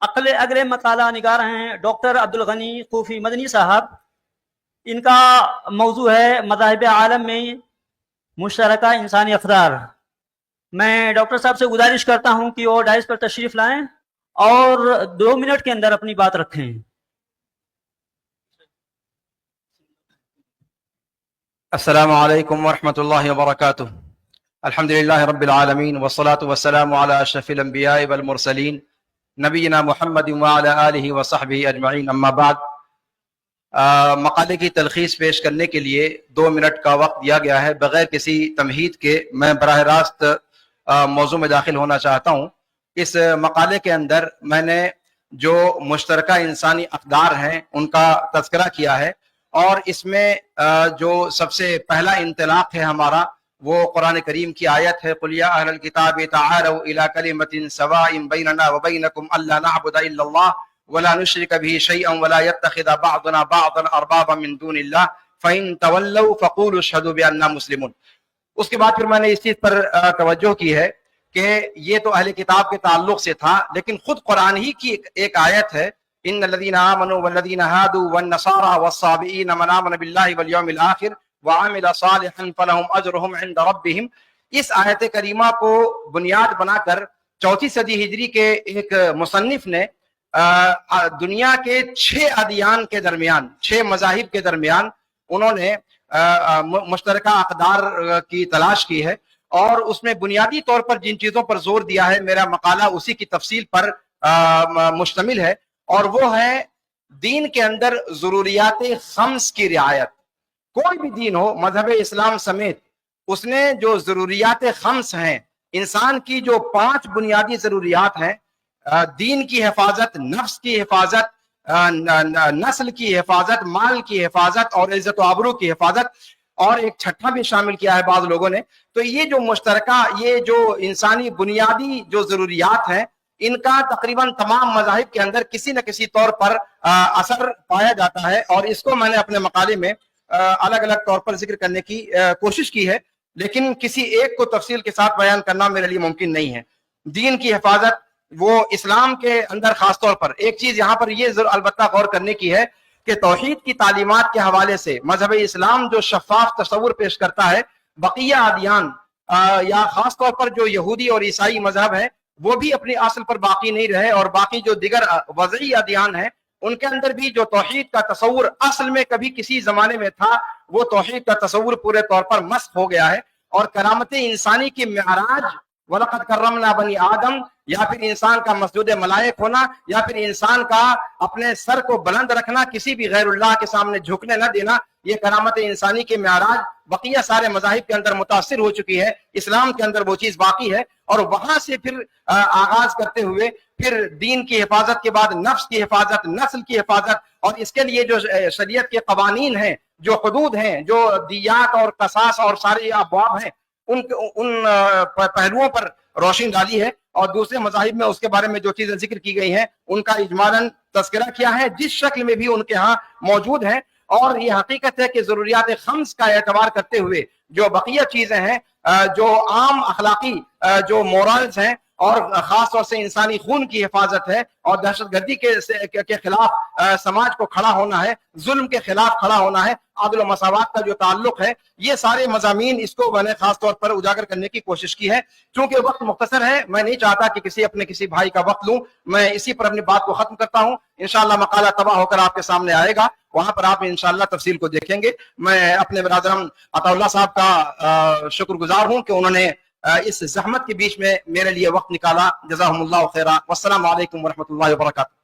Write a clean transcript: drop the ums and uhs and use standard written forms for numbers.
اگلے مقالہ نگار ہیں ڈاکٹر عبدالغنی خوفی مدنی صاحب. ان کا موضوع ہے مذاہب عالم میں مشترکہ انسانی اقدار. میں ڈاکٹر صاحب سے گزارش کرتا ہوں کہ وہ ڈائس پر تشریف لائیں اور 2 منٹ کے اندر اپنی بات رکھیں. السلام علیکم ورحمۃ اللہ وبرکاتہ. الحمد للہ رب العالمین والصلاة والسلام علی اشرف الانبیاء والمرسلین نبینا محمد وعلی آلہ وصحبہ اجمعین. اما بعد، مقالے کی تلخیص پیش کرنے کے لیے 2 منٹ کا وقت دیا گیا ہے. بغیر کسی تمہید کے میں براہ راست موضوع میں داخل ہونا چاہتا ہوں. اس مقالے کے اندر میں نے جو مشترکہ انسانی اقدار ہیں ان کا تذکرہ کیا ہے، اور اس میں جو سب سے پہلا انطلاق ہے ہمارا وہ قرآن کریم کی آیت ہے قُلْ يَا أَهْلَ الْكِتَابِ تَعَالَوْا إِلَىٰ كَلِمَةٍ سَوَاءٍ بَيْنَنَا وَبَيْنَكُمْ أَلَّا نَعْبُدَ إِلَّا اللَّهَ وَلَا نُشْرِكَ بِهِ شَيْئًا وَلَا يَتَّخِذَ بَعْضُنَا بَعْضًا أَرْبَابًا مِّن دُونِ اللَّهِ فَإِن تَوَلَّوْا فَقُولُوا اشْهَدُوا بِأَنَّا مُسْلِمُونَ. اس کے بعد پھر میں نے اس چیز پر توجہ کی ہے کہ یہ تو اہل کتاب کے تعلق سے تھا، لیکن خود قرآن ہی کی ایک آیت ہے ان الذين آمنوا والذين هادوا والنصارى والصابئين من آمن بالله واليوم الآخر وعمل صالحا فلهم اجرهم عند ربهم. اس آیت کریمہ کو بنیاد بنا کر 4 صدی ہجری کے ایک مصنف نے دنیا کے 6 ادیان کے درمیان، 6 مذاہب کے درمیان انہوں نے مشترکہ اقدار کی تلاش کی ہے، اور اس میں بنیادی طور پر جن چیزوں پر زور دیا ہے میرا مقالہ اسی کی تفصیل پر مشتمل ہے، اور وہ ہے دین کے اندر ضروریات 5 کی رعایت. کوئی بھی دین ہو، مذہب اسلام سمیت، اس نے جو ضروریات 5 ہیں، انسان کی جو 5 بنیادی ضروریات ہیں، دین کی حفاظت، نفس کی حفاظت، نسل کی حفاظت، مال کی حفاظت اور عزت و آبرو کی حفاظت، اور ایک چھٹا بھی شامل کیا ہے بعض لوگوں نے. تو یہ جو مشترکہ، یہ جو انسانی بنیادی جو ضروریات ہیں، ان کا تقریباً تمام مذاہب کے اندر کسی نہ کسی طور پر اثر پایا جاتا ہے، اور اس کو میں نے اپنے مقالے میں الگ الگ طور پر ذکر کرنے کی کوشش کی ہے، لیکن کسی ایک کو تفصیل کے ساتھ بیان کرنا میرے لیے ممکن نہیں ہے. دین کی حفاظت، وہ اسلام کے اندر خاص طور پر ایک چیز یہاں پر یہ البتہ غور کرنے کی ہے کہ توحید کی تعلیمات کے حوالے سے مذہب اسلام جو شفاف تصور پیش کرتا ہے، بقیہ ادیان یا خاص طور پر جو یہودی اور عیسائی مذہب ہے وہ بھی اپنی اصل پر باقی نہیں رہے، اور باقی جو دیگر وضعی ادیان ہیں ان کے اندر بھی جو توحید کا تصور اصل میں کبھی کسی زمانے میں تھا، وہ توحید کا تصور پورے طور پر مسخ ہو گیا ہے. اور کرامت انسانی کی معراج وَلَقَدْ كَرَّمْنَا بَنِي آدم، یا پھر انسان کا مسجود ملائک ہونا، یا پھر انسان کا اپنے سر کو بلند رکھنا، کسی بھی غیر اللہ کے سامنے جھکنے نہ دینا، یہ کرامت انسانی کے معراج بقیہ سارے مذاہب کے اندر متاثر ہو چکی ہے. اسلام کے اندر وہ چیز باقی ہے، اور وہاں سے پھر آغاز کرتے ہوئے پھر دین کی حفاظت کے بعد نفس کی حفاظت، نسل کی حفاظت، اور اس کے لیے جو شریعت کے قوانین ہیں، جو حدود ہیں، جو دیات اور قصاص اور سارے ابواب ہیں، ان پہلوؤں پر روشنی ڈالی ہے. اور دوسرے مذاہب میں اس کے بارے میں جو چیزیں ذکر کی گئی ہیں ان کا اجمالاً تذکرہ کیا ہے، جس شکل میں بھی ان کے ہاں موجود ہیں. اور یہ حقیقت ہے کہ ضروریات 5 کا اعتبار کرتے ہوئے جو بقیہ چیزیں ہیں، جو عام اخلاقی جو مورالز ہیں، اور خاص طور سے انسانی خون کی حفاظت ہے، اور دہشت گردی کے خلاف سماج کو کھڑا ہونا ہے، ظلم کے خلاف کھڑا ہونا ہے، عدل و مساوات کا جو تعلق ہے، یہ سارے مضامین اس کو میں نے خاص طور پر اجاگر کرنے کی کوشش کی ہے. چونکہ وقت مختصر ہے، میں نہیں چاہتا کہ کسی بھائی کا وقت لوں، میں اسی پر اپنی بات کو ختم کرتا ہوں. انشاءاللہ مقالہ تباہ ہو کر آپ کے سامنے آئے گا، وہاں پر آپ انشاءاللہ تفصیل کو دیکھیں گے. میں اپنے برادرم عطا اللہ صاحب کا شکر گزار ہوں کہ انہوں نے اس زحمت کے بیچ میں میرے لیے وقت نکالا. جزاہم اللہ خیرا. والسلام علیکم ورحمۃ اللہ وبرکاتہ.